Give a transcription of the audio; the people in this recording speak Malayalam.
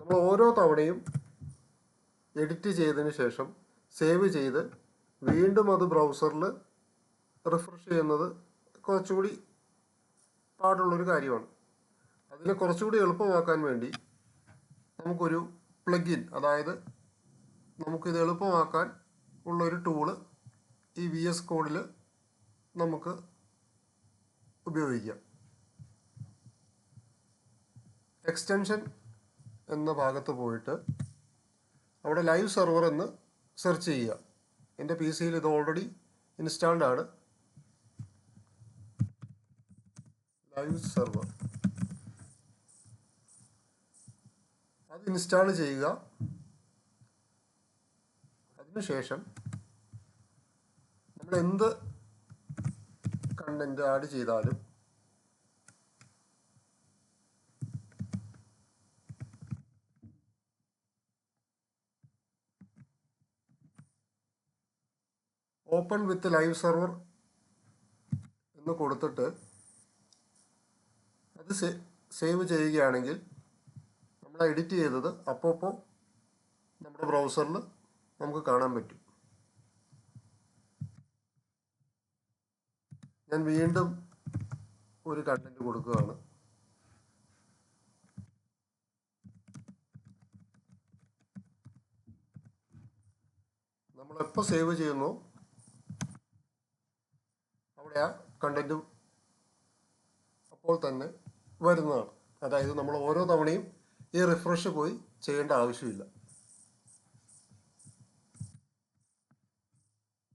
നമ്മൾ ഓരോ തവണയും എഡിറ്റ് ചെയ്തതിന് ശേഷം സേവ് ചെയ്ത് വീണ്ടും അത് ബ്രൗസറിൽ റിഫ്രഷ് ചെയ്യുന്നത് കുറച്ചുകൂടി പാടുള്ളൊരു കാര്യമാണ്. അതിനെ കുറച്ചുകൂടി എളുപ്പമാക്കാൻ വേണ്ടി നമുക്കൊരു പ്ലഗിൻ, അതായത് നമുക്കിത് എളുപ്പമാക്കാൻ ഉള്ളൊരു ടൂള് ഈ VS കോഡിൽ നമുക്ക് ഉപയോഗിക്കാം. എക്സ്റ്റൻഷൻ എന്ന ഭാഗത്ത് പോയിട്ട് അവിടെ ലൈവ് സെർവർ എന്ന് സെർച്ച് ചെയ്യുക. എൻ്റെ PC-യിൽ ഇത് ഓൾറെഡി ഇൻസ്റ്റാൾഡ് ആണ്. ലൈവ് സെർവർ അത് ഇൻസ്റ്റാൾ ചെയ്യുക. അതിനുശേഷം നമ്മൾ എന്ത് കണ്ടന്റ് ആഡ് ചെയ്താലും ഓപ്പൺ വിത്ത് ലൈവ് സെർവർ എന്ന് കൊടുത്തിട്ട് അത് സേവ് ചെയ്യുകയാണെങ്കിൽ നമ്മൾ എഡിറ്റ് ചെയ്തത് അപ്പോൾ നമ്മുടെ ബ്രൗസറിൽ നമുക്ക് കാണാൻ പറ്റും. ഞാൻ വീണ്ടും ഒരു കണ്ടന്റ് കൊടുക്കുകയാണ്. നമ്മളെപ്പോൾ സേവ് ചെയ്യുന്നു അവിടെ ആ കണ്ടന്റും അപ്പോൾ തന്നെ വരുന്നതാണ്. അതായത് നമ്മൾ ഓരോ തവണയും ഈ റിഫ്രഷ് പോയി ചെയ്യേണ്ട ആവശ്യമില്ല.